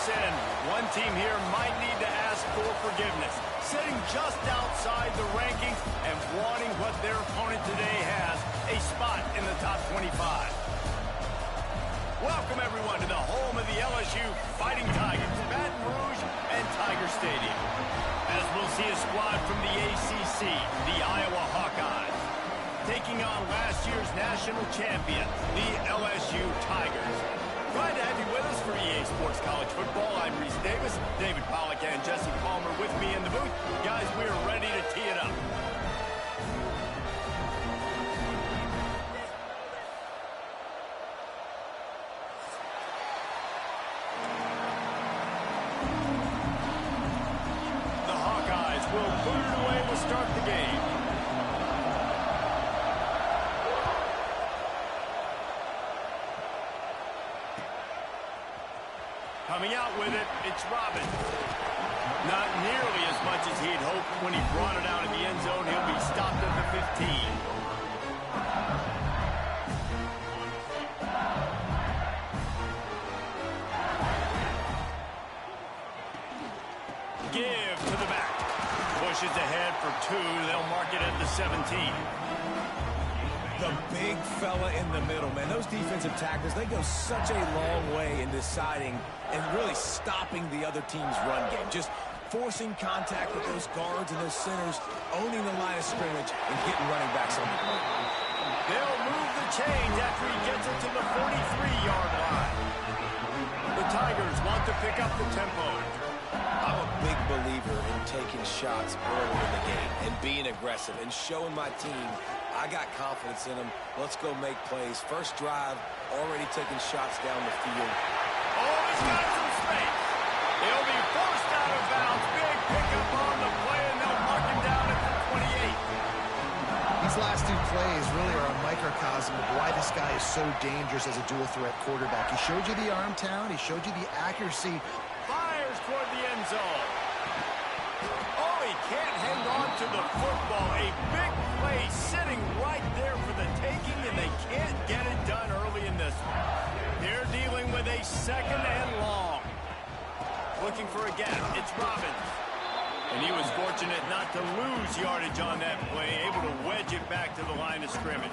sin. One team here might need to ask for forgiveness, sitting just outside the rankings and wanting what their opponent today has, a spot in the top 25. Welcome, everyone, to the home of the LSU Fighting Tigers, Baton Rouge and Tiger Stadium. As we'll see a squad from the ACC, the Iowa Hawkeyes, taking on last year's national champion, the LSU Tigers. Glad to have you with us for EA Sports College Football. I'm Reese Davis, David Pollack and Jesse Palmer with me in the booth. Guys, we are ready to tee it up. The Hawkeyes will put it away to start the game. Coming out with it, it's Robin. Not nearly as much as he'd hoped when he brought it out in the end zone. He'll be stopped at the 15. Give to the back. Pushes ahead for 2. They'll mark it at the 17. The big fella in the middle, man. Those defensive tackles, they go such a long way in deciding and really stopping the other team's run game. Just forcing contact with those guards and those centers, owning the line of scrimmage, and getting running backs on the play. They'll move the chains after he gets it to the 43-yard line. The Tigers want to pick up the tempo. I'm a big believer in taking shots early in the game and being aggressive and showing my team I got confidence in them. Let's go make plays. First drive, already taking shots down the field. Oh, he's got some space. He'll be forced out of bounds. Big pickup on the play, and they'll mark him down at the 28. These last 2 plays really are a microcosm of why this guy is so dangerous as a dual-threat quarterback. He showed you the arm talent. He showed you the accuracy. Fires toward the end zone. Oh, he can't hang on to the football. A big play sitting right there for the taking, and they can't get it done early in this one. They're dealing with a second and long. Looking for a gap. It's Robbins. And he was fortunate not to lose yardage on that play, able to wedge it back to the line of scrimmage.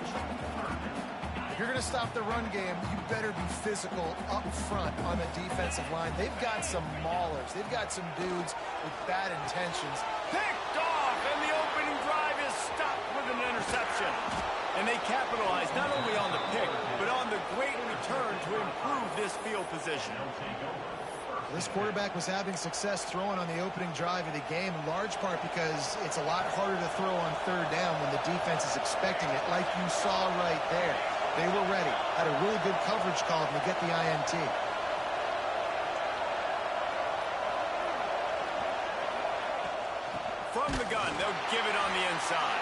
If you're going to stop the run game, you better be physical up front on the defensive line. They've got some maulers. They've got some dudes with bad intentions. Picked off, and the opening drive is stopped with an interception. And they capitalize not only on the pick, but on the great return to improve this field position. This quarterback was having success throwing on the opening drive of the game, in large part because it's a lot harder to throw on third down when the defense is expecting it, like you saw right there. They were ready, had a really good coverage call to get the INT. From the gun, they'll give it on the inside.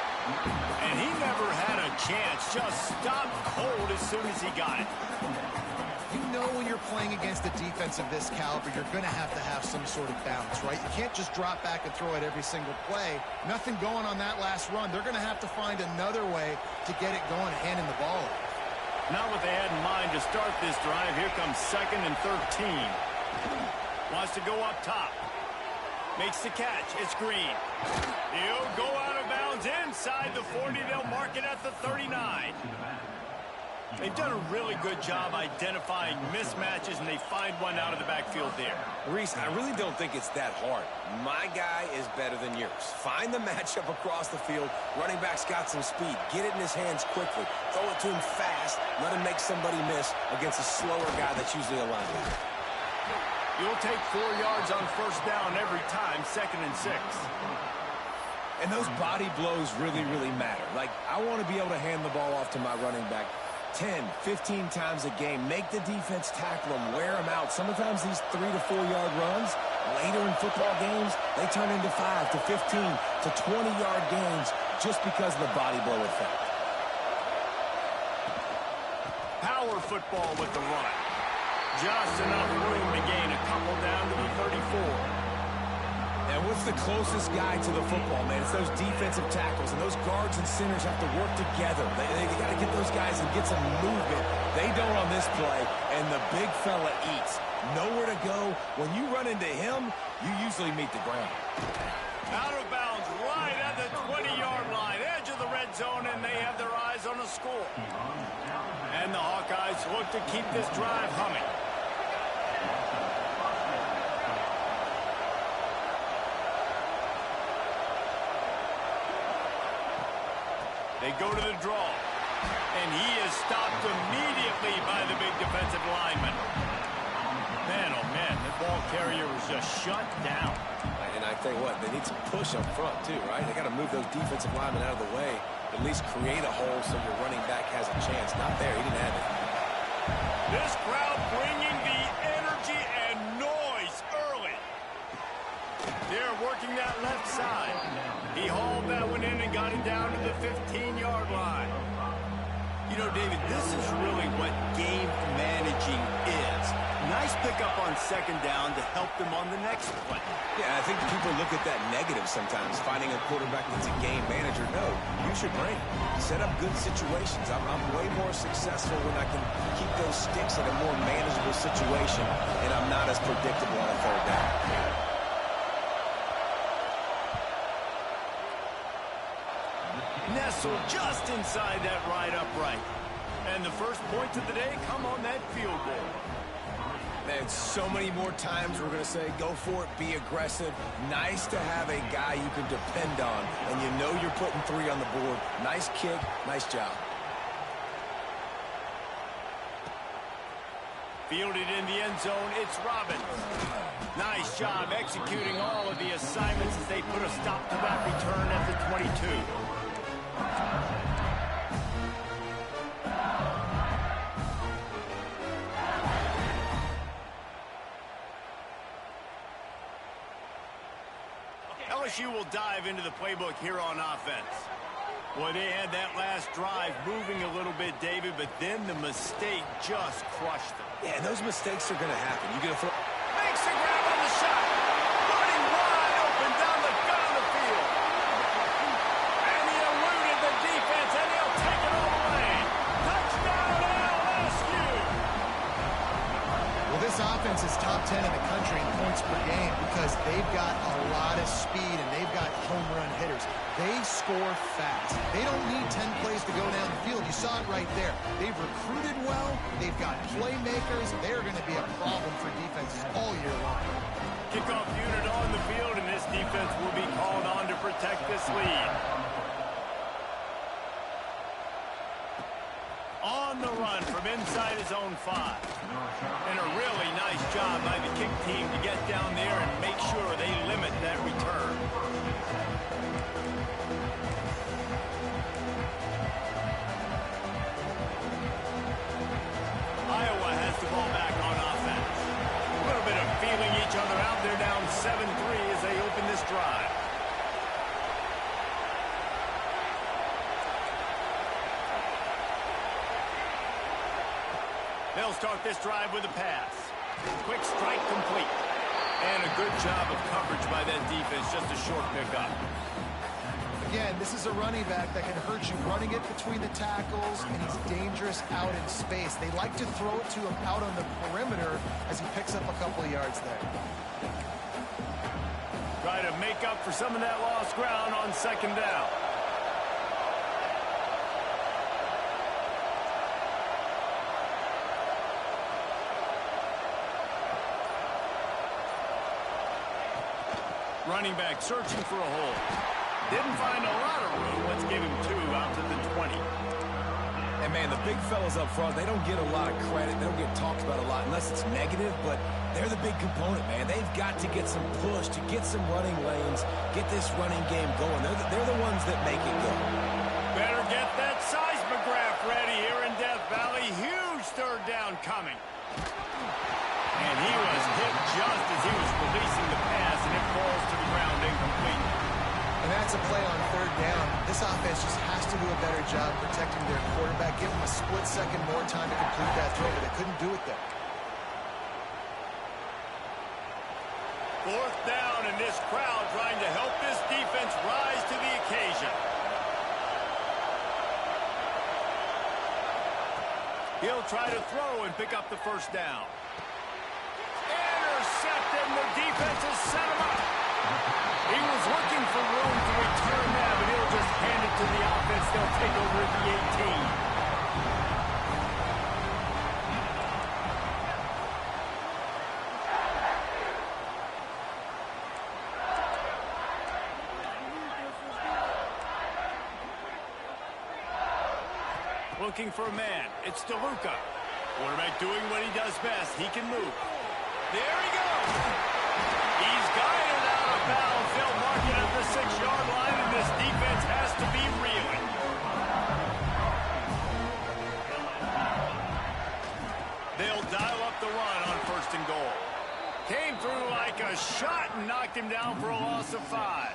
And he never had a chance, just stopped cold as soon as he got it. You know when you're playing against a defense of this caliber, you're going to have some sort of balance, right? You can't just drop back and throw it every single play. Nothing going on that last run. They're going to have to find another way to get it going and handing the ball off. Not what they had in mind to start this drive. Here comes 2nd and 13. Wants to go up top. Makes the catch. It's Green. He'll go out of bounds inside the 40. They'll mark it at the 39. They've done a really good job identifying mismatches, and they find one out of the backfield there. Reese, I really don't think it's that hard. My guy is better than yours. Find the matchup across the field. Running back's got some speed. Get it in his hands quickly. Throw it to him fast. Let him make somebody miss against a slower guy that's usually a linebacker. You'll take 4 yards on first down every time, 2nd and 6. And those body blows really, really matter. Like, I want to be able to hand the ball off to my running back 10, 15 times a game. Make the defense tackle them, wear them out. Sometimes these 3 to 4 yard runs, later in football games, they turn into 5 to 15 to 20 yard gains just because of the body blow effect. Power football with the run. Just enough room to gain a couple down to the 34. And what's the closest guy to the football, man? It's those defensive tackles, and those guards and centers have to work together. They got to get those guys and get some movement. They don't on this play, and the big fella eats. Nowhere to go. When you run into him, you usually meet the ground. Out of bounds right at the 20-yard line, edge of the red zone, and they have their eyes on a score. And the Hawkeyes look to keep this drive humming. They go to the draw, and he is stopped immediately by the big defensive lineman. Man, oh man, the ball carrier was just shut down. And I tell you what, they need some push up front too, right? They got to move those defensive linemen out of the way, at least create a hole so your running back has a chance. Not there, he didn't have it. This crowd bringing the energy and noise early. They're working that left side. He hauled that one in and got it down to the 15-yard line. You know, David, this is really what game managing is. Nice pickup on second down to help them on the next play. Yeah, I think people look at that negative sometimes, finding a quarterback that's a game manager. No, use your brain. Set up good situations. I'm way more successful when I can keep those sticks in a more manageable situation, and I'm not as predictable on a third down. Nestled just inside that right upright. And the first points of the day come on that field goal. Man, so many more times we're going to say, go for it, be aggressive. Nice to have a guy you can depend on, and you know you're putting 3 on the board. Nice kick, nice job. Fielded in the end zone, it's Robbins. Nice job executing all of the assignments as they put a stop to that return at the 22. LSU will dive into the playbook here on offense. Boy, they had that last drive moving a little bit, David, but then the mistake just crushed them. Yeah, those mistakes are going to happen. You're going to throw... Makes the grab on the shot. Running wide open down the gut of the field. And he eluded the defense, and he'll take it all away. Touchdown, LSU! Well, this offense is top 10 in the country in points per game because they've got a lot of speed and they've got home run hitters. They score fast. They don't need 10 plays to go down the field. You saw it right there. They've recruited well. They've got playmakers. They're going to be a problem for defenses all year long. Kickoff unit on the field, and this defense will be called on to protect this lead. On the run from inside his own 5. And a really nice job by the kick team to get down there and make sure they limit that return. Iowa has the ball back on offense. A little bit of feeling each other out. They're down 7-3 as they open this drive. They'll start this drive with a pass. Quick strike complete. And a good job of coverage by that defense. Just a short pickup. Again, this is a running back that can hurt you running it between the tackles, and he's dangerous out in space. They like to throw it to him out on the perimeter as he picks up a couple of yards there. Try to make up for some of that lost ground on second down. Running back searching for a hole. Didn't find a lot of room. Let's give him 2 out to the 20. And, man, the big fellas up front, they don't get a lot of credit. They don't get talked about a lot unless it's negative, but they're the big component, man. They've got to get some push, to get some running lanes, get this running game going. They're the ones that make it go. Better get that seismograph ready here in Death Valley. Huge third down coming. And he was hit just as he was releasing the pass, and it falls to the ground incomplete. And that's a play on third down. This offense just has to do a better job protecting their quarterback. Give him a split second more time to complete that throw, but they couldn't do it there. 4th down, and this this crowd trying to help this defense rise to the occasion. He'll try to throw and pick up the first down. Intercepted, and the defense has set him up. He was looking for room to return that, but he'll just hand it to the offense. They'll take over at the 18. Looking for a man. It's DeLuca. Quarterback doing what he does best. He can move. There he goes. He's guided out of bounds. They'll mark it at the 6-yard line, and this defense has to be reeling. They'll dial up the run on 1st and goal. Came through like a shot and knocked him down for a loss of 5.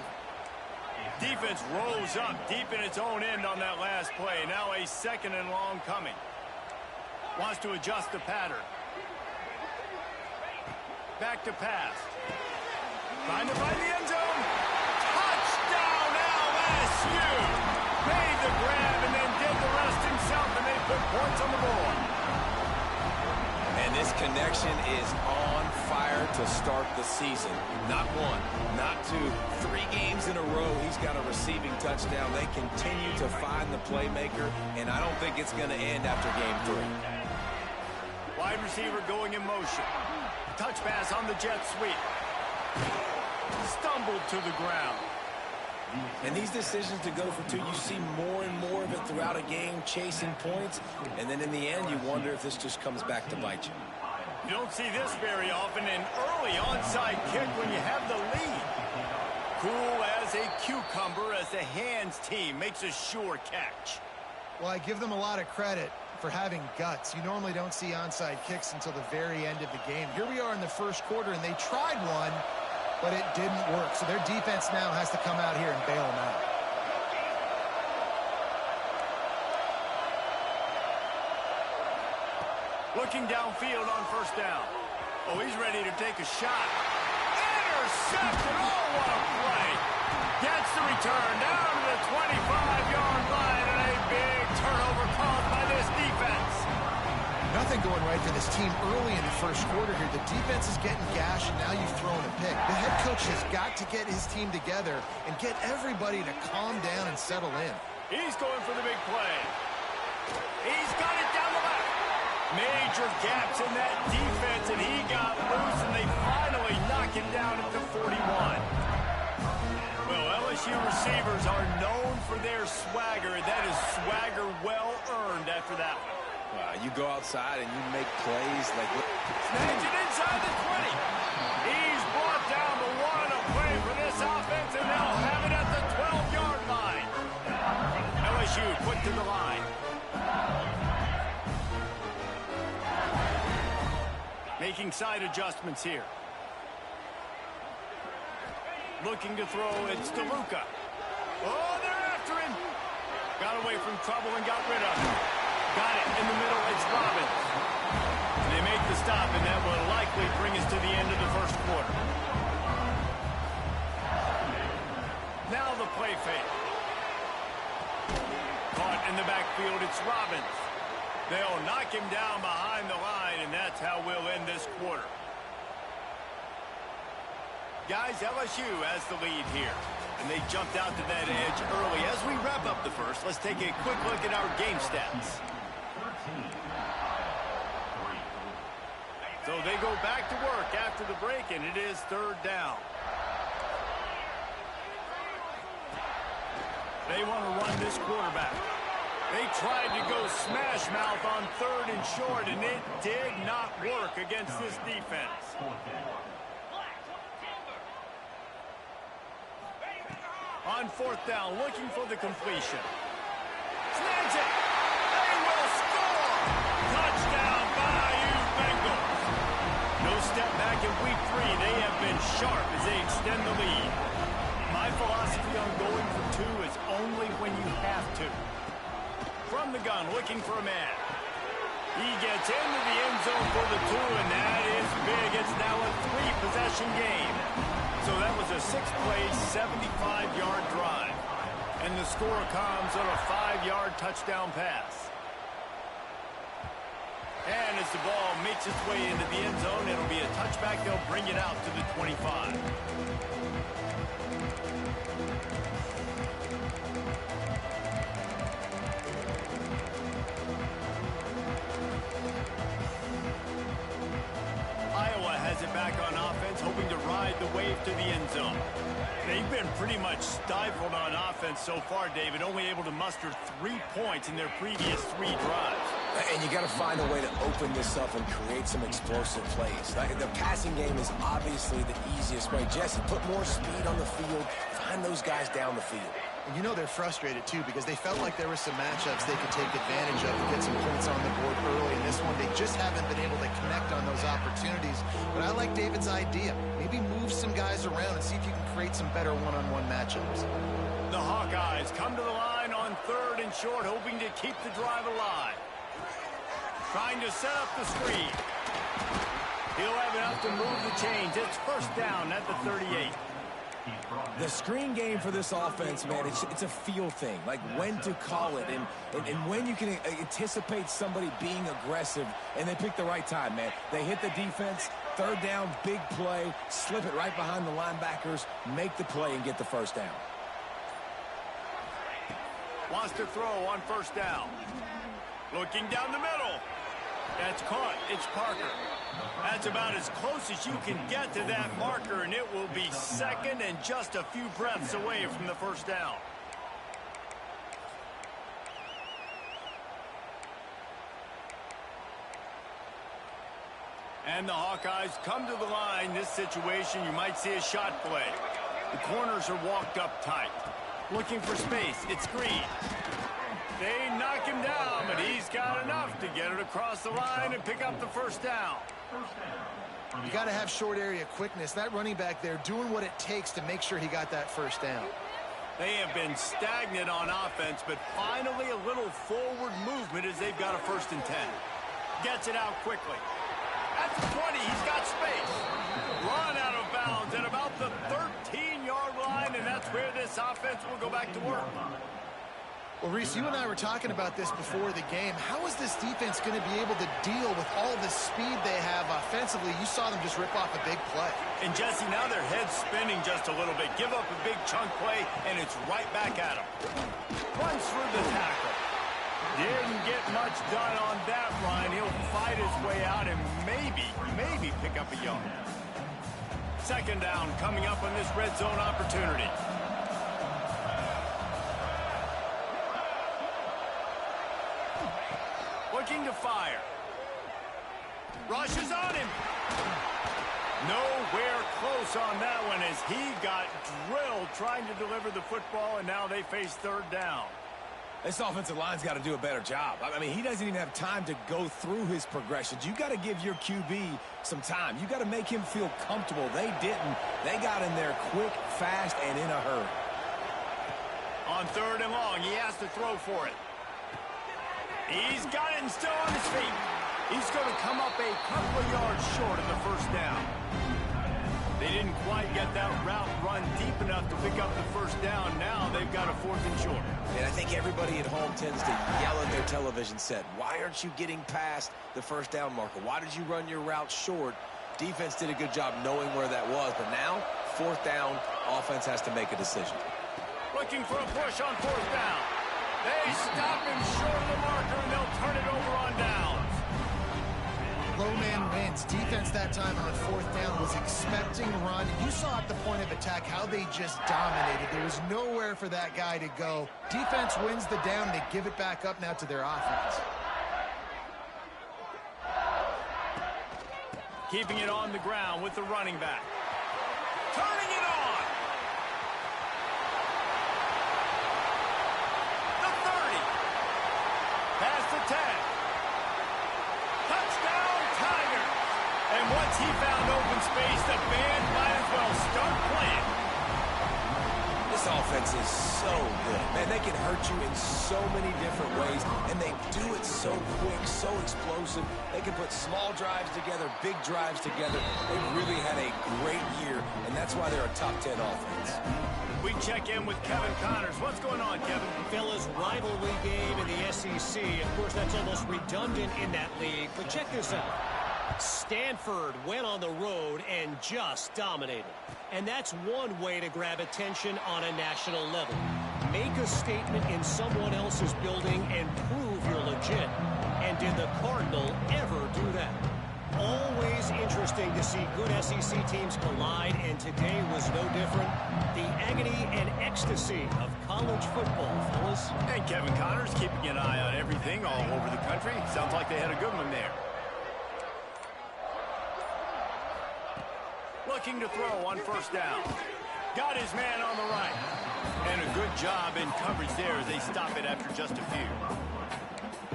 Defense rose up deep in its own end on that last play. Now a 2nd and long coming. Wants to adjust the pattern. Back to pass. Trying to find the end zone. Touchdown LSU. Made the grab and then did the rest himself, and they put points on the board. And this connection is on fire to start the season. Not 1, not 2, 3 games in a row. He's got a receiving touchdown. They continue to find the playmaker, and I don't think it's going to end after game 3. Wide receiver going in motion. Touch pass on the jet sweep. Stumbled to the ground. And these decisions to go for 2, you see more and more of it throughout a game, chasing points. And then in the end, you wonder if this just comes back to bite you. You don't see this very often, an early onside kick when you have the lead. Cool as a cucumber as the hands team makes a sure catch. Well, I give them a lot of credit for having guts. You normally don't see onside kicks until the very end of the game. Here we are in the 1st quarter, and they tried one, but it didn't work. So their defense now has to come out here and bail them out. Looking downfield on 1st down. Oh, he's ready to take a shot. Intercepted. Oh, what a play. Gets the return down to the 25-yard line, and a big turnover caused by this defense. Nothing going right for this team early in the 1st quarter here. The defense is getting gashed, and now you've thrown a pick. The head coach has got to get his team together and get everybody to calm down and settle in. He's going for the big play. He's got it down the left. Major gaps in that defense, and he got loose, and they finally knock him down at the 41. Well, LSU receivers are known for their swagger, and that is swagger well earned after that one. You go outside and you make plays like... Snags it inside the 20. He's brought down the 1, a play for this offense, and they'll have it at the 12-yard line. LSU put to the line. Making side adjustments here. Looking to throw, it's DeLuca. Oh, they're after him. Got away from trouble and got rid of it. Got it in the middle, it's Robbins. And they make the stop, and that will likely bring us to the end of the 1st quarter. Now the play fake. Caught in the backfield, it's Robbins. They'll knock him down behind the line, and that's how we'll end this quarter. Guys, LSU has the lead here, and they jumped out to that edge early. As we wrap up the 1st, let's take a quick look at our game stats. So they go back to work after the break, and it is 3rd down. They want to run this quarterback. They tried to go smash mouth on 3rd and short, and it did not work against this defense. On 4th down, looking for the completion. Snags it. They will score. Touchdown, Bayou Bengals. No step back in week 3. They have been sharp as they extend the lead. My philosophy on going for 2 is only when you have to. From the gun, looking for a man. He gets into the end zone for the 2, and that is big. It's now a 3-possession game. So So that was a 6-play, 75-yard drive. And the score comes on a 5-yard touchdown pass. And as the ball makes its way into the end zone, it'll be a touchback. They'll bring it out to the 25. Iowa has it back on offense, hoping to ride the wave to the end zone. They've been pretty much stifled on offense so far, David, only able to muster 3 points in their previous 3 drives. And you got to find a way to open this up and create some explosive plays. Like, the passing game is obviously the easiest way. Jesse, put more speed on the field. Find those guys down the field. And you know they're frustrated, too, because they felt like there were some matchups they could take advantage of and get some points on the board early. In this one, they just haven't been able to connect on those opportunities. But I like David's idea. Maybe move some guys around and see if you can create some better one-on-one matchups. The Hawkeyes come to the line on 3rd and short, hoping to keep the drive alive. Trying to set up the screen. He'll have enough to move the chains. It's first down at the 38. The screen game for this offense, man, it's a feel thing, like when to call it and when you can anticipate somebody being aggressive, and they pick the right time, man. They hit the defense, 3rd down, big play, slip it right behind the linebackers, make the play and get the first down. Wants to throw on first down. Looking down the middle. That's caught. It's Parker. That's about as close as you can get to that marker, and it will be 2nd and just a few breaths away from the first down. And the Hawkeyes come to the line. This situation, you might see a shot play. The corners are walked up tight. Looking for space. It's Green. They knock him down, but he's got enough to get it across the line and pick up the first down. You got to have short area quickness. That running back there doing what it takes to make sure he got that first down. They have been stagnant on offense, but finally a little forward movement as they've got a 1st and 10. Gets it out quickly. At the 20, he's got space. Run out of bounds at about the 13-yard line, and that's where this offense will go back to work. Well, Reese, you and I were talking about this before the game. How is this defense going to be able to deal with all the speed they have offensively? You saw them just rip off a big play. And, Jesse, now their head's spinning just a little bit. Give up a big chunk play, and it's right back at them. Runs through the tackle. Didn't get much done on that run. He'll fight his way out and maybe pick up a yard. 2nd down coming up on this red zone opportunity. Looking to fire. Rushes on him. Nowhere close on that one as he got drilled trying to deliver the football, and now they face 3rd down. This offensive line's got to do a better job. I mean, he doesn't even have time to go through his progressions. You got to give your QB some time. You got to make him feel comfortable. They didn't. They got in there quick, fast, and in a hurry. On 3rd and long, he has to throw for it. He's got it and still on his feet. He's going to come up a couple of yards short of the first down. They didn't quite get that route run deep enough to pick up the first down. Now they've got a 4th and short. And I think everybody at home tends to yell at their television set, why aren't you getting past the first down marker? Why did you run your route short? Defense did a good job knowing where that was, but now 4th down, offense has to make a decision. Looking for a push on 4th down. They stop him short of the marker, and they'll turn it over on downs. Low man wins. Defense that time on 4th down was expecting run. You saw at the point of attack how they just dominated. There was nowhere for that guy to go. Defense wins the down. They give it back up now to their offense. Keeping it on the ground with the running back. Turning it on. The 30. Past the 10. Touchdown, Tigers. And once he found open space, the band might as well start playing. This offense is so good. And they can hurt you in so many different ways, and they do it so quick, so explosive. They can put small drives together, big drives together. They've really had a great year, and that's why they're a top 10 offense. We check in with Kevin Connors. What's going on, Kevin? Fellas, rivalry game in the SEC. Of course, that's almost redundant in that league. But check this out. Stanford went on the road and just dominated. And that's one way to grab attention on a national level. Make a statement in someone else's building and prove you're legit. And did the Cardinal ever do that? Always interesting to see good SEC teams collide, and today was no different. The agony and ecstasy of college football, fellas. And Kevin Connors keeping an eye on everything all over the country. Sounds like they had a good one there. Looking to throw on first down. Got his man on the right. And a good job in coverage there as they stop it after just a few.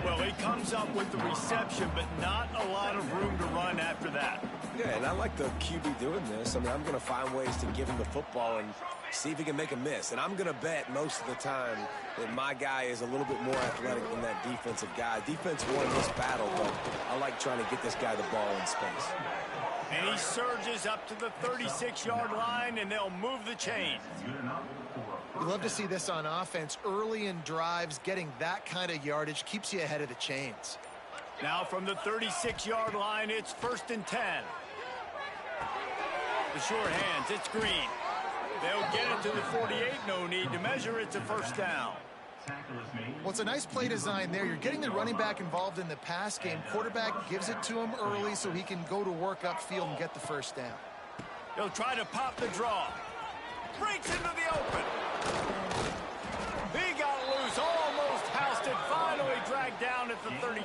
Well, he comes up with the reception, but not a lot of room to run after that. Yeah, and I like the QB doing this. I mean, I'm going to find ways to give him the football and see if he can make a miss. And I'm going to bet most of the time that my guy is a little bit more athletic than that defensive guy. Defense won this battle, but I like trying to get this guy the ball in space. And he surges up to the 36-yard line, and they'll move the chains. You love to see this on offense. Early in drives, getting that kind of yardage keeps you ahead of the chains. Now from the 36-yard line, it's 1st and 10. The short hands, it's Green. They'll get it to the 48. No need to measure. It's a first down. Well, it's a nice play design there. You're getting the running back involved in the pass game. Quarterback gives it to him early so he can go to work upfield and get the first down. He'll try to pop the draw. Breaks into the open. He got loose, almost housed it, finally dragged down at the 32.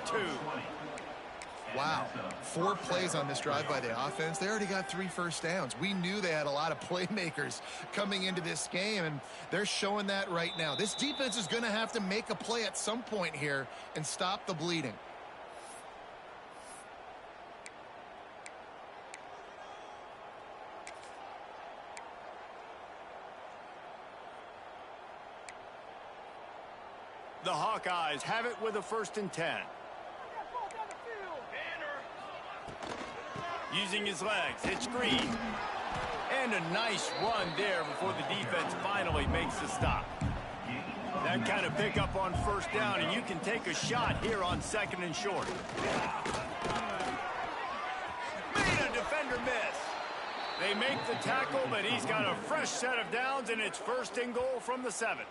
Wow, 4 plays on this drive by the offense. They already got 3 first downs. We knew they had a lot of playmakers coming into this game, and they're showing that right now. This defense is going to have to make a play at some point here and stop the bleeding. The Hawkeyes have it with a 1st and 10. Using his legs, it's Green. And a nice run there before the defense finally makes the stop. That kind of pickup on first down, and you can take a shot here on 2nd and short. Made a defender miss. They make the tackle, but he's got a fresh set of downs, and it's 1st and goal from the 7.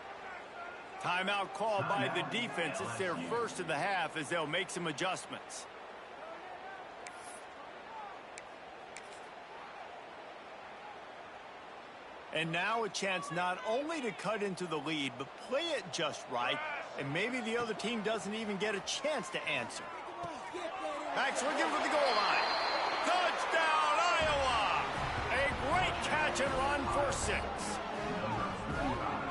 Timeout called by the defense. It's their first of the half as they'll make some adjustments. And now a chance not only to cut into the lead, but play it just right, and maybe the other team doesn't even get a chance to answer. Max looking for the goal line. Touchdown, Iowa! A great catch and run for 6.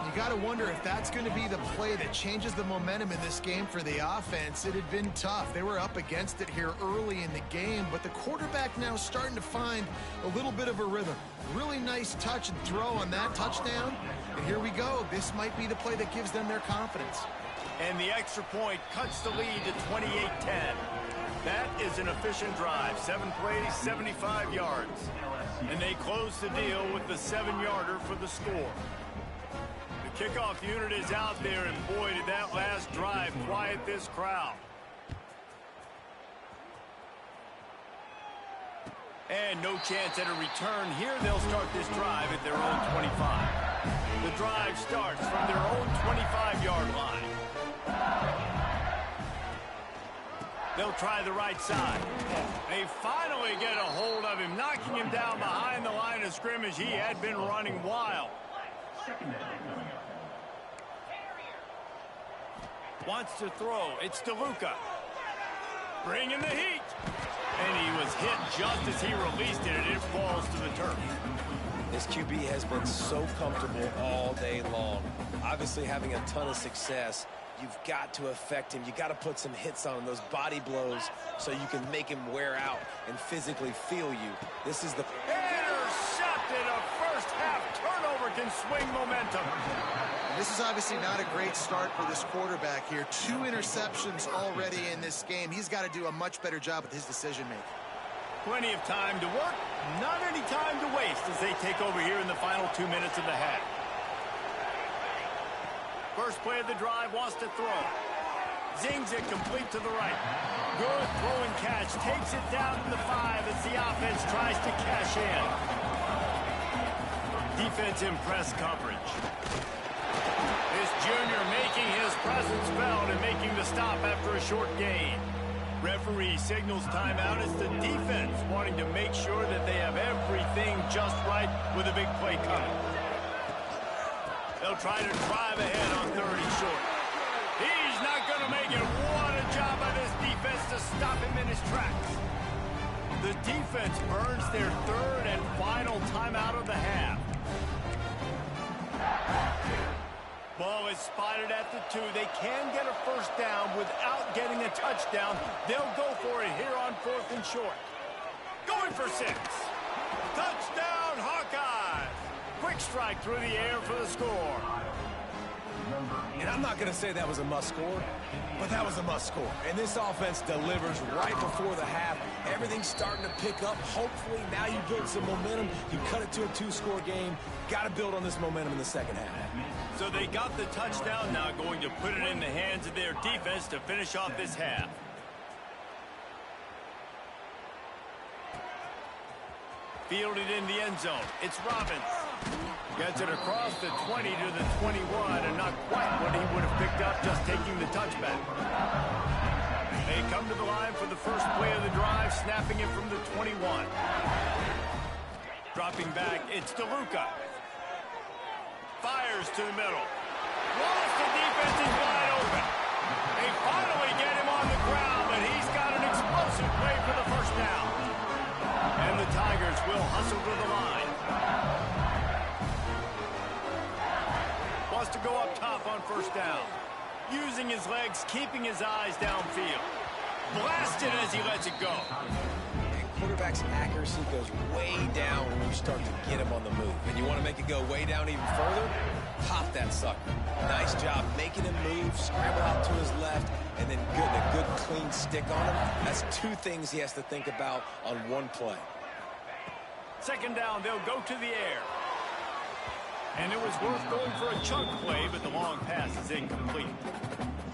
You got to wonder if that's going to be the play that changes the momentum in this game for the offense. It had been tough. They were up against it here early in the game, but the quarterback now starting to find a little bit of a rhythm. Really nice touch and throw on that touchdown. And here we go. This might be the play that gives them their confidence. And the extra point cuts the lead to 28-10. That is an efficient drive. 7 plays, 75 yards. And they close the deal with the 7-yarder for the score. The kickoff unit is out there, and boy, did that last drive quiet this crowd. And no chance at a return here. They'll start this drive at their own 25. The drive starts from their own 25-yard line. They'll try the right side. They finally get a hold of him, knocking him down behind the line of scrimmage. He had been running wild. Wants to throw. It's DeLuca. Bringing the heat. And he was hit just as he released it, and it falls to the turf. This QB has been so comfortable all day long. Obviously having a ton of success. You've got to affect him. You got to put some hits on him, those body blows, so you can make him wear out and physically feel you. This is the... Intercepted. A first half turnover can swing momentum. This is obviously not a great start for this quarterback here. 2 interceptions already in this game. He's got to do a much better job with his decision-making. Plenty of time to work, not any time to waste as they take over here in the final 2 minutes of the half. First play of the drive, wants to throw. Zings it complete to the right. Good throw and catch. Takes it down to the 5 as the offense tries to cash in. Defense in press coverage. This junior making his presence felt and making the stop after a short gain. Referee signals timeout as the defense wanting to make sure that they have everything just right with a big play coming. They'll try to drive ahead on 3rd and short. He's not going to make it. What a job by this defense to stop him in his tracks. The defense earns their 3rd and final timeout of the half. Ball is spotted at the 2. They can get a first down without getting a touchdown. They'll go for it here on 4th and short. Going for 6. Touchdown, Hawkeyes. Quick strike through the air for the score. And I'm not going to say that was a must score, but that was a must score. And this offense delivers right before the half. Everything's starting to pick up. Hopefully now you build some momentum. You cut it to a 2-score game. Got to build on this momentum in the second half. So they got the touchdown, now going to put it in the hands of their defense to finish off this half. Fielded in the end zone. It's Robbins. Gets it across the 20 to the 21, and not quite what he would have picked up just taking the touchback. They come to the line for the first play of the drive, snapping it from the 21. Dropping back, it's DeLuca. Fires to the middle. Once the defense is wide open. They finally get him on the ground, but he's got an explosive play for the first down. And the Tigers will hustle to the line. Wants to go up top on first down. Using his legs, keeping his eyes downfield. Blasted as he lets it go. Quarterback's accuracy goes way down when you start to get him on the move. And you want to make it go way down even further? Pop that sucker. Nice job making him move, scramble out to his left, and then getting a good clean stick on him. That's 2 things he has to think about on one play. Second down, they'll go to the air. And it was worth going for a chunk play, but the long pass is incomplete.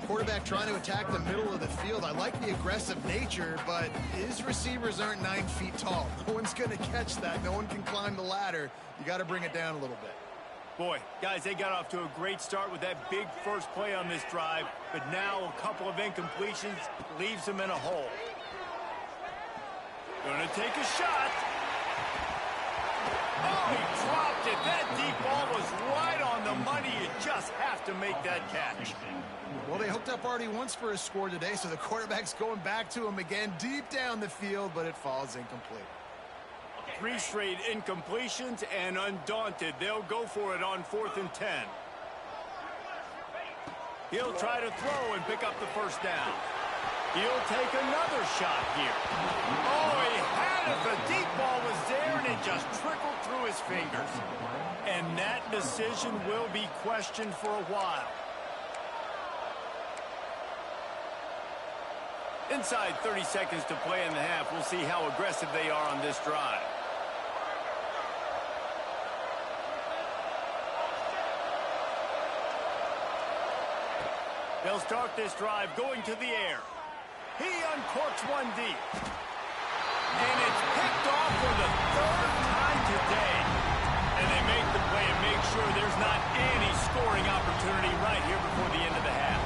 Quarterback trying to attack the middle of the field. I like the aggressive nature, but his receivers aren't 9 feet tall. No one's going to catch that. No one can climb the ladder. You got to bring it down a little bit. Boy, guys, they got off to a great start with that big first play on this drive, but now a couple of incompletions leaves them in a hole. Gonna take a shot. Oh, he dropped it. That deep ball was right on the money. You just have to make that catch. Well, they hooked up already once for a score today, so the quarterback's going back to him again deep down the field, but it falls incomplete. 3 straight incompletions, and undaunted, they'll go for it on 4th and 10. He'll try to throw and pick up the first down. He'll take another shot here. Oh, he had it. The deep ball was there, and it just trickled through his fingers. And that decision will be questioned for a while. Inside 30 seconds to play in the half. We'll see how aggressive they are on this drive. They'll start this drive going to the air. He uncorks one deep. And it's picked off for the 3rd time today. And they make the play and make sure there's not any scoring opportunity right here before the end of the half.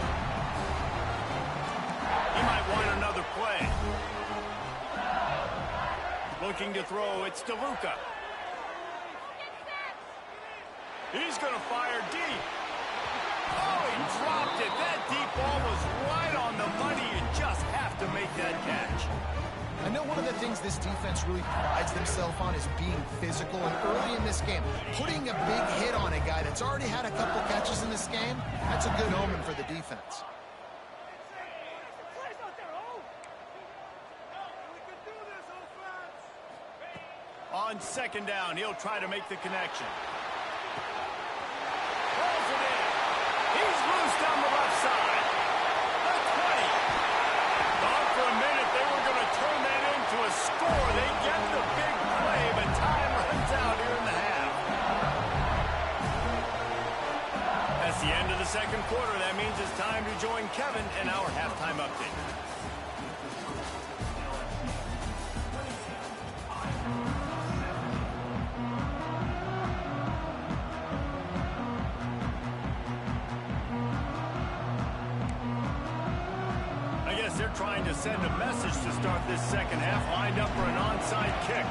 He might want another play. Looking to throw, it's DeLuca. He's going to fire deep. Oh, he dropped it. That deep ball was right on the money. You just have to make that catch. I know one of the things this defense really prides themselves on is being physical, and early in this game, putting a big hit on a guy that's already had a couple catches in this game, that's a good omen for the defense. On second down, he'll try to make the connection. Rolls it in. That means it's time to join Kevin in our halftime update. I guess they're trying to send a message to start this second half, lined up for an onside kick.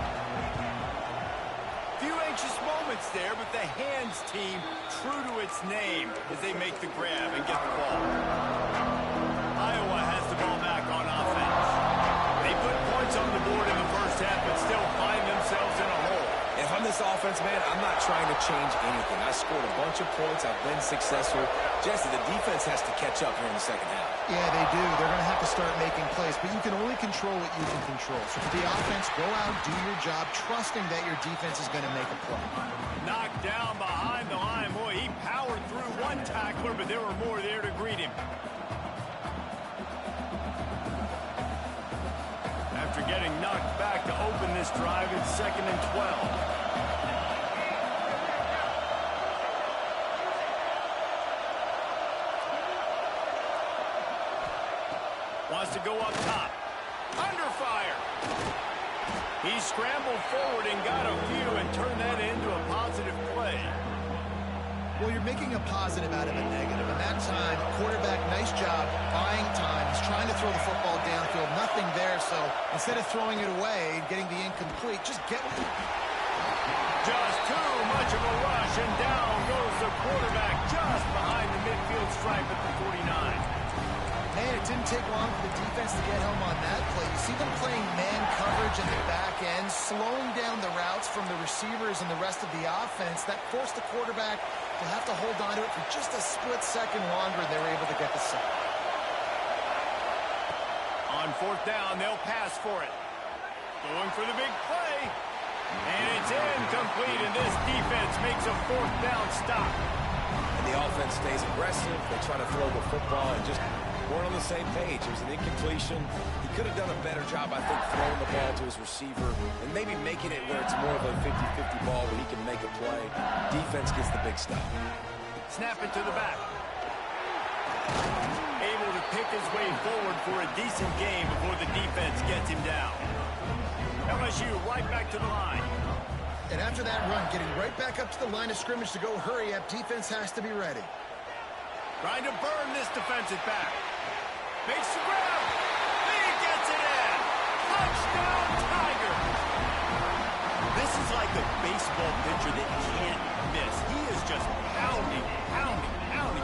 Few anxious moments there, but the hands team true to its name as they make the grab and get the ball. Iowa has the ball back on offense. They put points on the board in the first half but still find themselves in a hole. If I'm this offense, man, I'm not trying to change anything. I scored a bunch of points. I've been successful. Jesse, the defense has to catch up here in the second half. Yeah, they do. They're going to have to start making plays, but you can only control what you can control. So for the offense, go out, do your job, trusting that your defense is going to make a play. Knocked down behind the line. Boy, he powered through one tackler, but there were more there to greet him. After getting knocked back to open this drive, it's 2nd and 12. Wants to go up top. Under fire. He scrambled forward and got a few and turned that into a positive play. Well, you're making a positive out of a negative. And that time, quarterback, nice job, buying time. He's trying to throw the football downfield. Nothing there, so instead of throwing it away and getting the incomplete, just get it. Just too much of a rush, and down goes the quarterback just behind the midfield stripe at the 49. Man, it didn't take long for the defense to get home on that play. You see them playing man coverage in the back end, slowing down the routes from the receivers and the rest of the offense. That forced the quarterback to have to hold on to it for just a split second longer, and they were able to get the sack. On 4th down, they'll pass for it. Going for the big play. And it's incomplete, and this defense makes a 4th down stop. And the offense stays aggressive. They try to throw the football and just weren't on the same page. It was an incompletion. He could have done a better job, I think, throwing the ball to his receiver and maybe making it where it's more of a 50-50 ball where he can make a play. Defense gets the big stop. Snap it to the back. Able to pick his way forward for a decent game before the defense gets him down. LSU right back to the line. And after that run, getting right back up to the line of scrimmage to go hurry up, defense has to be ready. Trying to burn this defensive back. Makes the grab. He gets it in. Touchdown, Tigers. This is like a baseball pitcher that can't miss. He is just pounding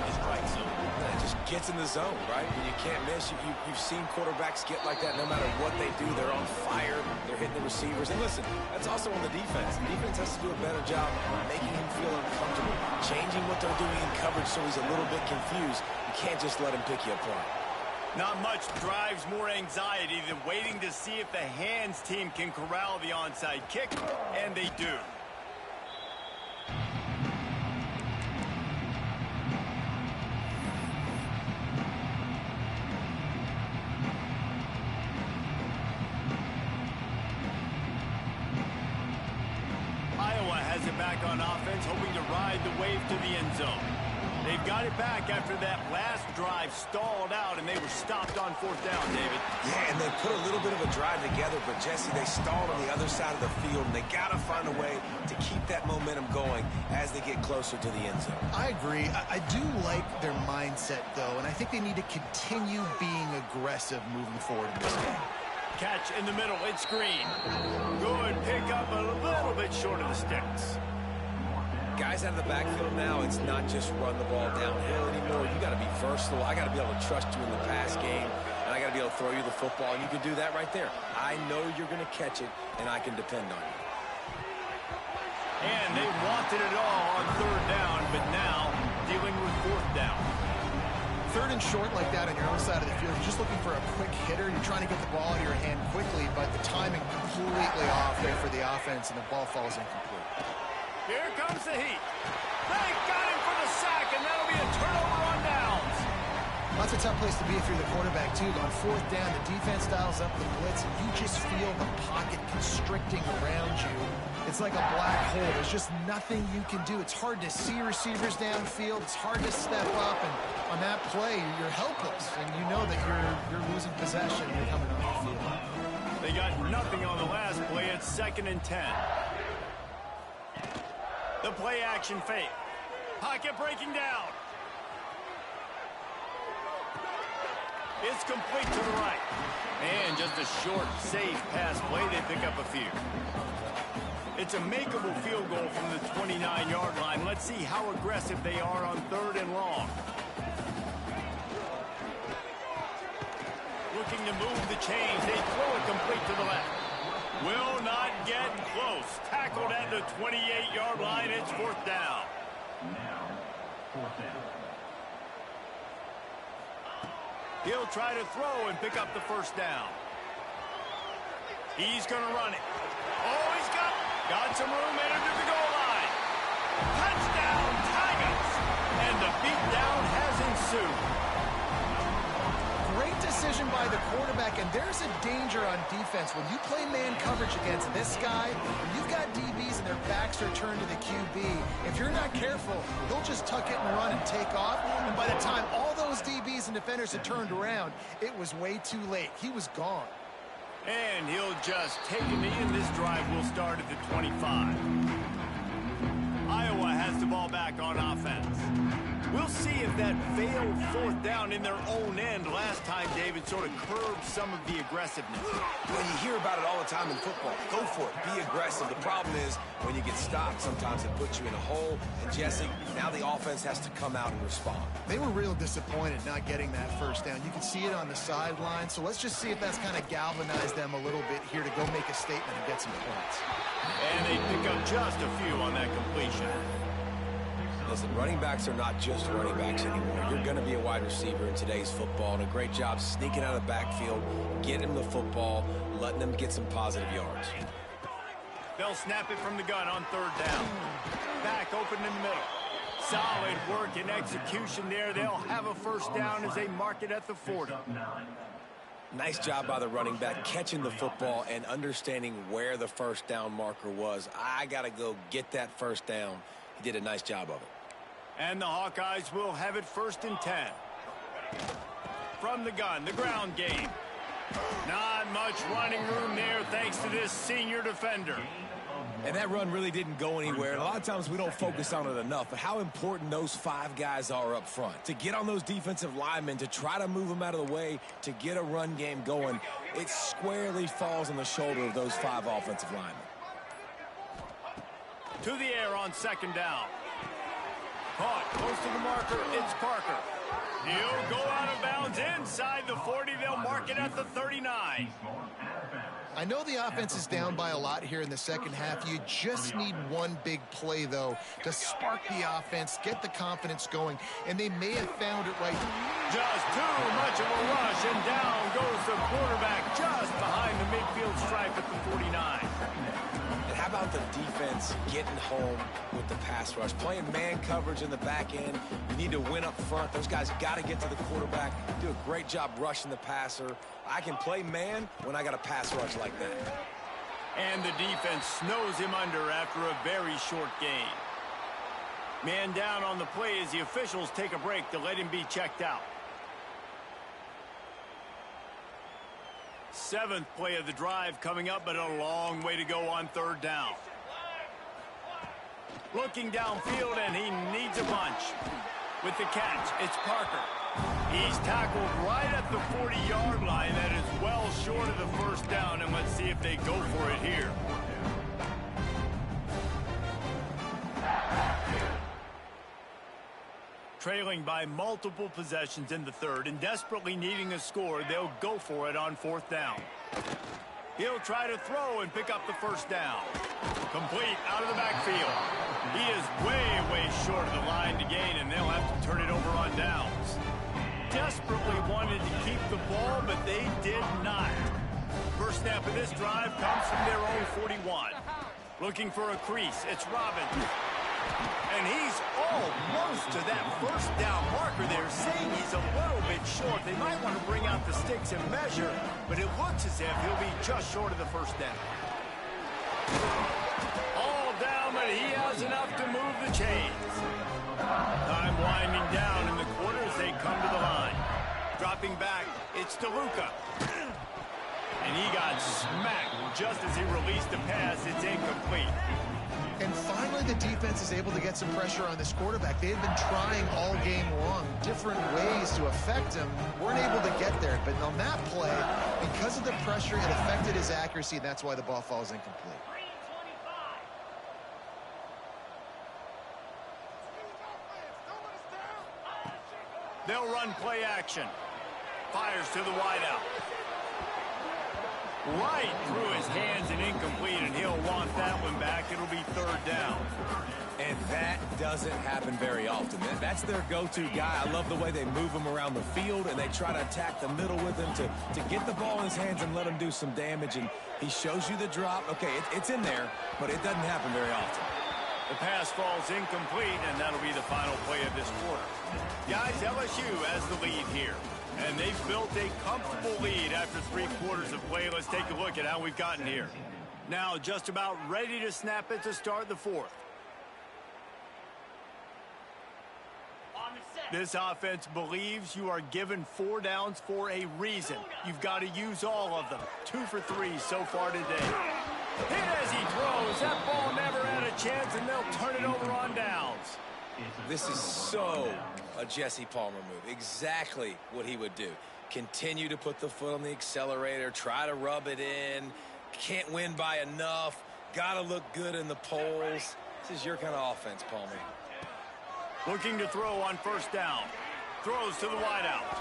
the strike zone. It just gets in the zone, right? When you can't miss, you've seen quarterbacks get like that no matter what they do. They're on fire. They're hitting the receivers. And listen, that's also on the defense. The defense has to do a better job making him feel uncomfortable, changing what they're doing in coverage so he's a little bit confused. You can't just let him pick you apart. Not much drives more anxiety than waiting to see if the hands team can corral the onside kick, and they do. Iowa has it back on offense, hoping to ride the wave to the end zone. They've got it back after that last drive stalled out, and they were stopped on 4th down, David. Yeah, and they put a little bit of a drive together, but, Jesse, they stalled on the other side of the field, and they got to find a way to keep that momentum going as they get closer to the end zone. I agree. I do like their mindset, though, and I think they need to continue being aggressive moving forward in this game. Catch in the middle. It's Green. Good pick up a little bit short of the sticks. Guys out of the backfield now, it's not just run the ball downhill anymore. You got to be versatile. I got to be able to trust you in the pass game, and I got to be able to throw you the football, and you can do that right there. I know you're going to catch it, and I can depend on you. And they wanted it all on 3rd down, but now dealing with 4th down. 3rd and short like that on your own side of the field, you're just looking for a quick hitter. You're trying to get the ball out of your hand quickly, but the timing completely off there for the offense, and the ball falls incomplete. Here comes the heat. They got him for the sack, and that'll be a turnover on downs. Well, that's a tough place to be if you're the quarterback, too. On fourth down, the defense dials up the blitz, and you just feel the pocket constricting around you. It's like a black hole. There's just nothing you can do. It's hard to see receivers downfield. It's hard to step up, and on that play, you're helpless, and you know that you're losing possession and you're coming off the field. They got nothing on the last play. It's 2nd and 10. The play action fake. Pocket breaking down. It's complete to the right. And just a short, safe pass play. They pick up a few. It's a makeable field goal from the 29-yard line. Let's see how aggressive they are on 3rd and long. Looking to move the chains. They throw it complete to the left. Will not get close. Tackled at the 28-yard line. It's 4th down. Now, 4th down. He'll try to throw and pick up the 1st down. He's going to run it. Oh, he's got some room in under the goal line. Touchdown, Tigers! And the beatdown has ensued. Great decision by the quarterback, and there's a danger on defense. When you play man coverage against this guy, when you've got DBs and their backs are turned to the QB, if you're not careful, he'll just tuck it and run and take off. And by the time all those DBs and defenders had turned around, it was way too late. He was gone. And he'll just take a knee, and this drive will start at the 25. Iowa has the ball back on offense. We'll see if that failed 4th down in their own end last time, David, sort of curbed some of the aggressiveness. Well, you hear about it all the time in football. Go for it. Be aggressive. The problem is when you get stopped, sometimes it puts you in a hole. And, Jesse, now the offense has to come out and respond. They were real disappointed not getting that 1st down. You can see it on the sideline. So let's just see if that's kind of galvanized them a little bit here to go make a statement and get some points. And they pick up just a few on that completion. Listen, running backs are not just running backs anymore. You're going to be a wide receiver in today's football, and a great job sneaking out of the backfield, getting them the football, letting them get some positive yards. They'll snap it from the gun on 3rd down. Back open in the middle. Solid work and execution there. They'll have a 1st down as they mark it at the 40. Nice job by the running back catching the football and understanding where the 1st down marker was. I got to go get that 1st down. He did a nice job of it. And the Hawkeyes will have it 1st and 10. From the gun, the ground game. Not much running room there thanks to this senior defender. And that run really didn't go anywhere. And a lot of times we don't focus on it enough, but how important those 5 guys are up front. To get on those defensive linemen, to try to move them out of the way, to get a run game going, it squarely falls on the shoulder of those 5 offensive linemen. To the air on 2nd down. Caught close to the marker. It's Parker. He'll go out of bounds inside the 40. They'll mark it at the 39. I know the offense is down by a lot here in the second half. You just need one big play, though, to spark the offense, get the confidence going, and they may have found it right. Just too much of a rush, and down goes the quarterback just behind the midfield stripe at the 49. And how about the defense getting home with the pass rush? Playing man coverage in the back end. You need to win up front. Those guys got to get to the quarterback, do a great job rushing the passer. I can play man when I got a pass rush like that. And the defense snows him under after a very short game. Man down on the play as the officials take a break to let him be checked out. 7th play of the drive coming up, but a long way to go on 3rd down. Looking downfield, and he needs a bunch. With the catch, it's Parker. He's tackled right at the 40-yard line. That is well short of the 1st down, and let's see if they go for it here. Trailing by multiple possessions in the 3rd and desperately needing a score, they'll go for it on 4th down. He'll try to throw and pick up the 1st down. Complete out of the backfield. He is way short of the line to gain, and they'll have to turn it over on downs. Desperately wanted to keep the ball, but they did not. First snap of this drive comes from their own 41. Looking for a crease, it's Robbins. And he's almost to that 1st down marker there, saying he's a little bit short. They might want to bring out the sticks and measure, but it looks as if he'll be just short of the first down. All down, but he has enough to move the chains. Time winding down in the quarter as they come to the line. Dropping back, it's DeLuca. And he got smacked just as he released the pass. It's incomplete. And finally, the defense is able to get some pressure on this quarterback. They had been trying all game long different ways to affect him. Weren't able to get there. But on that play, because of the pressure, it affected his accuracy, and that's why the ball falls incomplete. They'll run play action. Fires to the wideout. Right through his hands and incomplete, and he'll want that one back. It'll be third down. And that doesn't happen very often. That's their go-to guy. I love the way they move him around the field, and they try to attack the middle with him to get the ball in his hands and let him do some damage. And he shows you the drop. Okay, it's in there, but it doesn't happen very often. The pass falls incomplete, and that'll be the final play of this quarter. Guys, LSU has the lead here. And they've built a comfortable lead after 3 quarters of play. Let's take a look at how we've gotten here. Now just about ready to snap it to start the fourth. This offense believes you are given 4 downs for a reason. You've got to use all of them. 2 for 3 so far today. Hit as he throws. That ball never had a chance, and they'll turn it over on downs. This is so a Jesse Palmer move. Exactly what he would do. Continue to put the foot on the accelerator, try to rub it in. Can't win by enough. Got to look good in the polls. This is your kind of offense, Palmer. Looking to throw on first down. Throws to the wideout.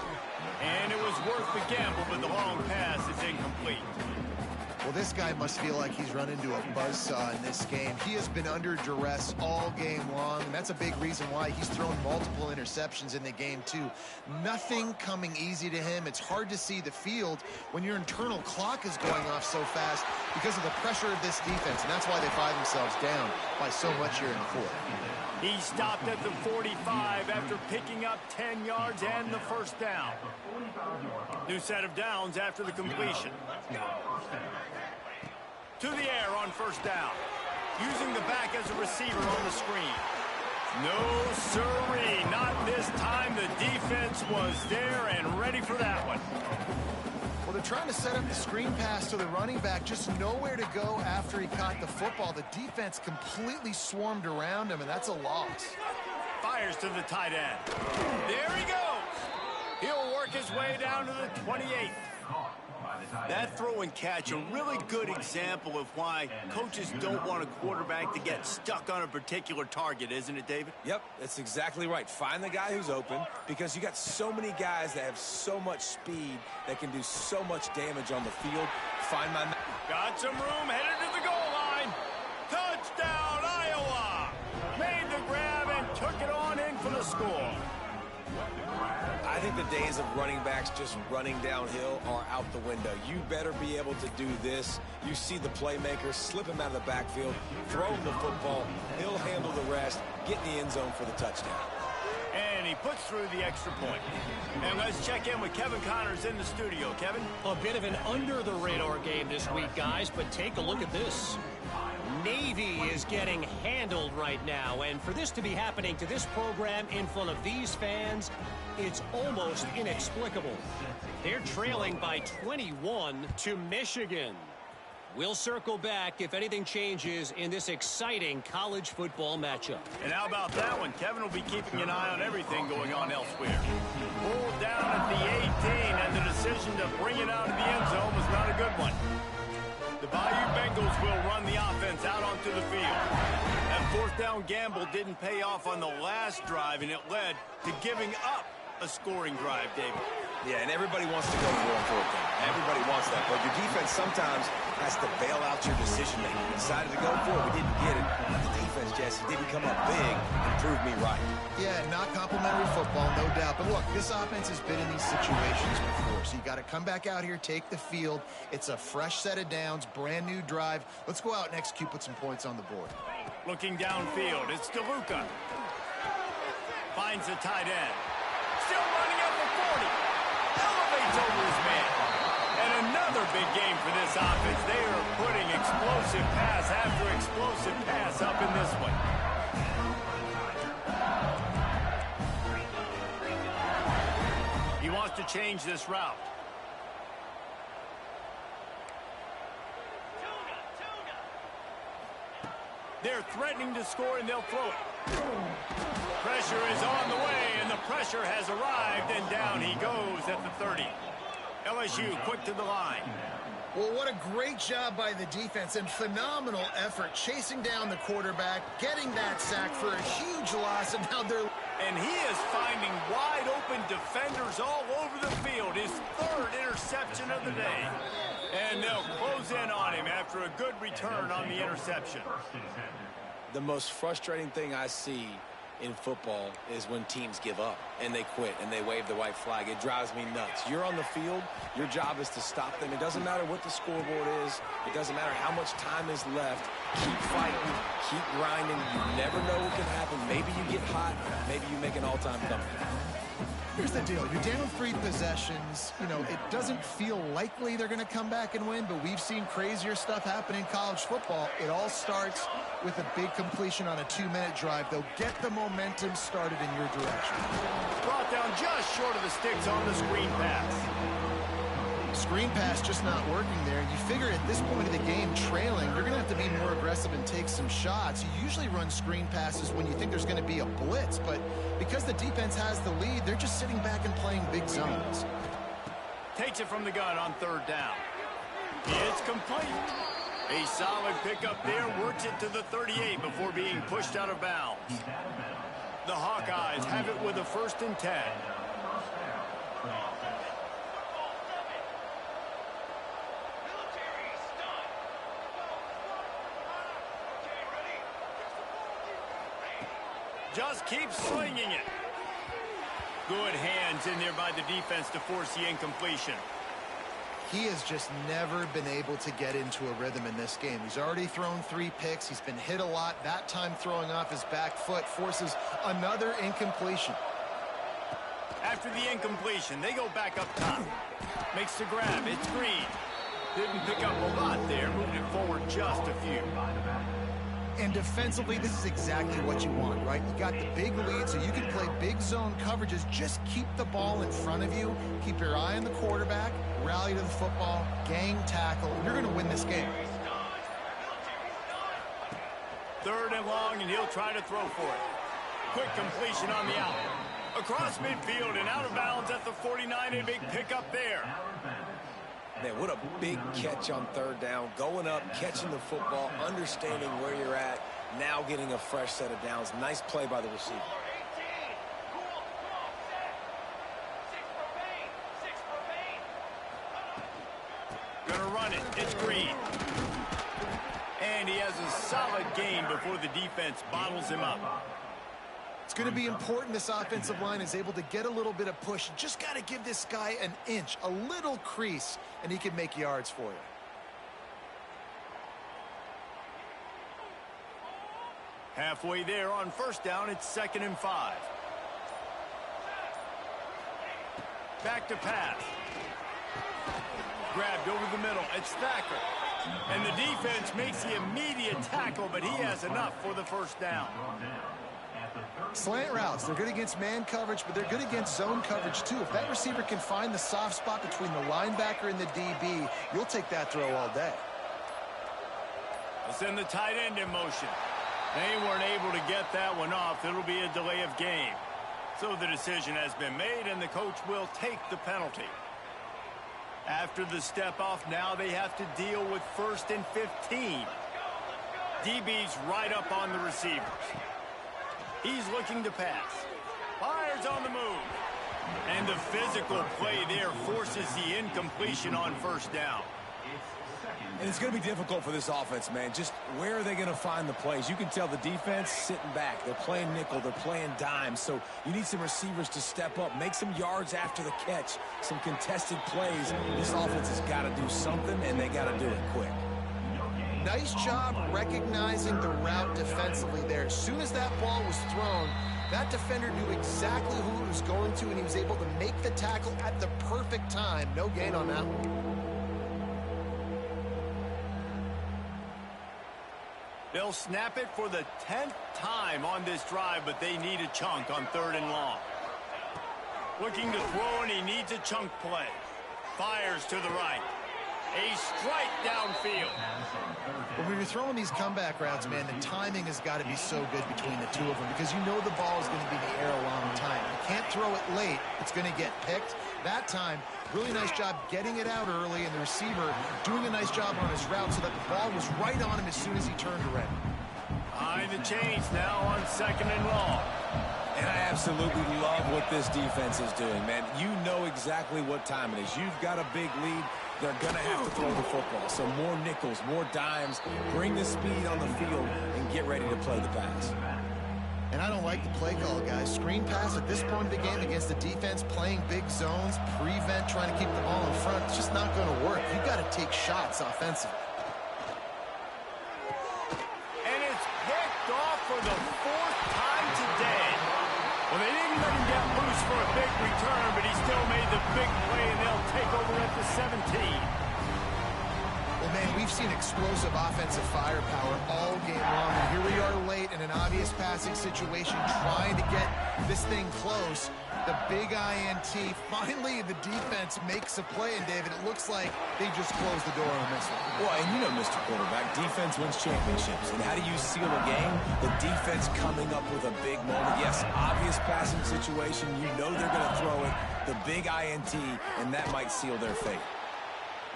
And it was worth the gamble, but the long pass is incomplete. Well, this guy must feel like he's run into a buzzsaw in this game. He has been under duress all game long, and that's a big reason why he's thrown multiple interceptions in the game, too. Nothing coming easy to him. It's hard to see the field when your internal clock is going off so fast because of the pressure of this defense, and that's why they find themselves down by so much here in the fourth. He stopped at the 45 after picking up 10 yards and the first down. New set of downs after the completion. To the air on first down. Using the back as a receiver on the screen. No sirree, not this time. The defense was there and ready for that one. Well, they're trying to set up the screen pass to the running back, just nowhere to go after he caught the football. The defense completely swarmed around him, and that's a loss. Fires to the tight end. There he goes. He'll work his way down to the 28. That throw and catch, a really good example of why coaches don't want a quarterback to get stuck on a particular target, isn't it, David? Yep, that's exactly right. Find the guy who's open, because you got so many guys that have so much speed that can do so much damage on the field. Find my man. Got some room, headed to the goal line. Touchdown, Iowa! Made the grab and took it on in for the score. I think the days of running backs just running downhill are out the window. You better be able to do this. You see the playmaker, slip him out of the backfield, throw him the football, he'll handle the rest, get in the end zone for the touchdown. And he puts through the extra point. And let's check in with Kevin Connors in the studio. Kevin? A bit of an under-the-radar game this week, guys, but take a look at this. Navy is getting handled right now, and for this to be happening to this program in front of these fans, it's almost inexplicable. They're trailing by 21 to Michigan. We'll circle back if anything changes in this exciting college football matchup. And how about that one? Kevin will be keeping an eye on everything going on elsewhere. Pulled down at the 18, and the decision to bring it out of the end zone was not a good one. The Bayou Bengals will run the offense out onto the field. That fourth down gamble didn't pay off on the last drive, and it led to giving up a scoring drive, David. Yeah, and everybody wants to go for a fourth down. Everybody wants that, but your defense sometimes has to bail out your decision-making. We decided to go for it. We didn't get it. But the defense, Jesse, didn't come up big and prove me right. Yeah, not complimentary football, no doubt. But look, this offense has been in these situations before, so you got to come back out here, take the field. It's a fresh set of downs, brand new drive. Let's go out and execute, put some points on the board. Looking downfield, it's DeLuca. Finds the tight end. Still running up the 40. big game for this offense. They are putting explosive pass after explosive pass up in this one. He wants to change this route. They're threatening to score, and they'll throw it. Pressure is on the way, and the pressure has arrived, and down he goes at the 30. LSU quick to the line. Well, what a great job by the defense and phenomenal effort chasing down the quarterback, getting that sack for a huge loss, and now they're... And he is finding wide-open defenders all over the field. His third interception of the day. And they'll close in on him after a good return on the interception. The most frustrating thing I see in football is when teams give up and they quit and they wave the white flag. It drives me nuts. You're on the field. Your job is to stop them. It doesn't matter what the scoreboard is. It doesn't matter how much time is left. Keep fighting. Keep grinding. You never know what can happen. Maybe you get hot. Maybe you make an all-time comeback. Here's the deal. You're down 3 possessions. You know, it doesn't feel likely they're going to come back and win, but we've seen crazier stuff happen in college football. It all starts with a big completion on a 2-minute drive. They'll get the momentum started in your direction. Brought down just short of the sticks on the screen pass. Screen pass just not working there. You figure at this point of the game, trailing, you're going to have to be more aggressive and take some shots. You usually run screen passes when you think there's going to be a blitz, but because the defense has the lead, they're just sitting back and playing big zones. Takes it from the gun on 3rd down. It's complete. A solid pickup there, works it to the 38 before being pushed out of bounds. The Hawkeyes have it with a 1st and 10. Just keeps slinging it. Good hands in there by the defense to force the incompletion. He has just never been able to get into a rhythm in this game. He's already thrown 3 picks. He's been hit a lot. That time throwing off his back foot forces another incompletion. After the incompletion, they go back up top. Makes the grab. It's Green. Didn't pick up a lot there. Moved it forward just a few. And defensively, this is exactly what you want, right? You got the big lead, so you can play big zone coverages. Just keep the ball in front of you. Keep your eye on the quarterback. Rally to the football. Gang tackle. You're going to win this game. 3rd and long, and he'll try to throw for it. Quick completion on the out. Across midfield and out of bounds at the 49. A big pickup there. Man, what a big catch on 3rd down. Going up, catching the football, understanding where you're at, now getting a fresh set of downs. Nice play by the receiver. Gonna run it. It's Green. And he has a solid gain before the defense bottles him up. It's going to be important this offensive line is able to get a little bit of push. You just got to give this guy an inch, a little crease, and he can make yards for you. Halfway there on 1st down, it's 2nd and 5. Back to pass. Grabbed over the middle. It's Thacker. And the defense makes the immediate tackle, but he has enough for the 1st down. Slant routes, they're good against man coverage, but they're good against zone coverage too. If that receiver can find the soft spot between the linebacker and the DB, you'll take that throw all day. They'll send the tight end in motion. They weren't able to get that one off. It'll be a delay of game. So the decision has been made, and the coach will take the penalty. After the step off, now they have to deal with 1st and 15. DB's right up on the receivers. He's looking to pass. Fires on the move. And the physical play there forces the incompletion on 1st down. And it's going to be difficult for this offense, man. Just where are they going to find the plays? You can tell the defense sitting back. They're playing nickel. They're playing dime. So you need some receivers to step up, make some yards after the catch, some contested plays. This offense has got to do something, and they got to do it quick. Nice job recognizing the route defensively there. As soon as that ball was thrown, that defender knew exactly who it was going to, and he was able to make the tackle at the perfect time. No gain on that one. They'll snap it for the 10th time on this drive, but they need a chunk on 3rd and long. Looking to throw, and he needs a chunk play. Fires to the right. A strike downfield. Well, when you're throwing these comeback routes, man, the timing has got to be so good between the two of them because you know the ball is going to be in the air a long time. You can't throw it late. It's going to get picked. That time, really nice job getting it out early, and the receiver doing a nice job on his route so that the ball was right on him as soon as he turned around. Behind the chains now on 2nd and long. And I absolutely love what this defense is doing, man. You know exactly what time it is. You've got a big lead. They're going to have to throw the football. So more nickels, more dimes, bring the speed on the field, and get ready to play the pass. And I don't like the play call, guys. Screen pass at this point of the game against the defense, playing big zones, prevent, trying to keep the ball in front. It's just not going to work. You've got to take shots offensively. And it's picked off for the 4th time today. Well, they didn't let him get loose for a big return, but he still made the big play, and they'll take over at the 17. Well, man, we've seen explosive offensive firepower all game long, and here we are late in an obvious passing situation trying to get this thing close. The big INT. Finally, the defense makes a play, and, David, it looks like they just closed the door on this one. Well, and you know, Mr. Quarterback, defense wins championships. And how do you seal a game? The defense coming up with a big moment. Yes, obvious passing situation. You know they're going to throw it. The big INT, and that might seal their fate.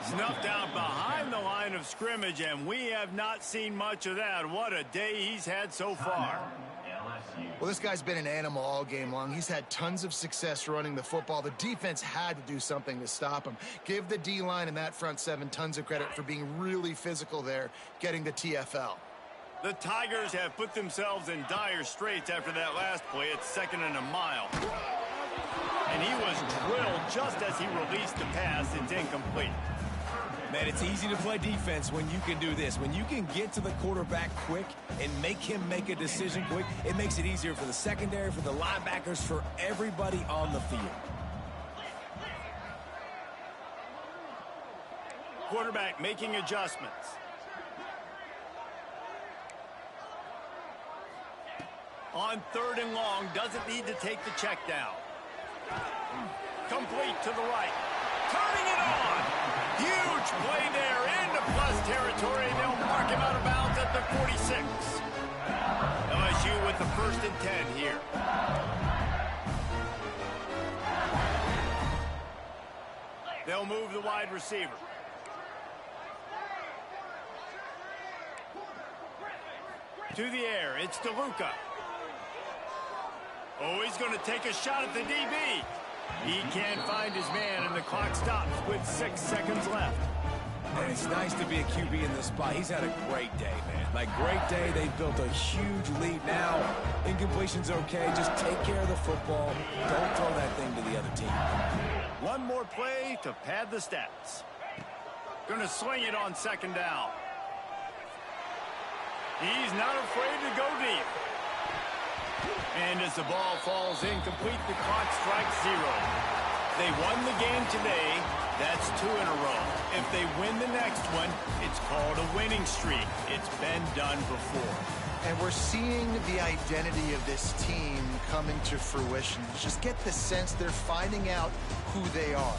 Snuffed out behind the line of scrimmage, and we have not seen much of that. What a day he's had so far. Well, this guy's been an animal all game long. He's had tons of success running the football. The defense had to do something to stop him. Give the D-line and that front 7 tons of credit for being really physical there, getting the TFL. The Tigers have put themselves in dire straits after that last play at 2nd and a mile. And he was drilled just as he released the pass. It's incomplete. Man, it's easy to play defense when you can do this. When you can get to the quarterback quick and make him make a decision quick, it makes it easier for the secondary, for the linebackers, for everybody on the field. Quarterback making adjustments. On 3rd and long, doesn't need to take the check down. Complete to the right. Turning it on. Huge play there into plus territory. They'll mark him out of bounds at the 46. LSU with the 1st and 10 here. They'll move the wide receiver. To the air, it's DeLuca. Oh, he's going to take a shot at the DB. He can't find his man, and the clock stops with 6 seconds left. And it's nice to be a QB in this spot. He's had a great day, man. Like, great day. They've built a huge lead now. Incompletion's okay. Just take care of the football. Don't throw that thing to the other team. One more play to pad the stats. Going to swing it on 2nd down. He's not afraid to go deep. And as the ball falls incomplete, the clock strikes 0. They won the game today. That's 2 in a row. If they win the next one, it's called a winning streak. It's been done before. And we're seeing the identity of this team coming to fruition. Just get the sense they're finding out who they are.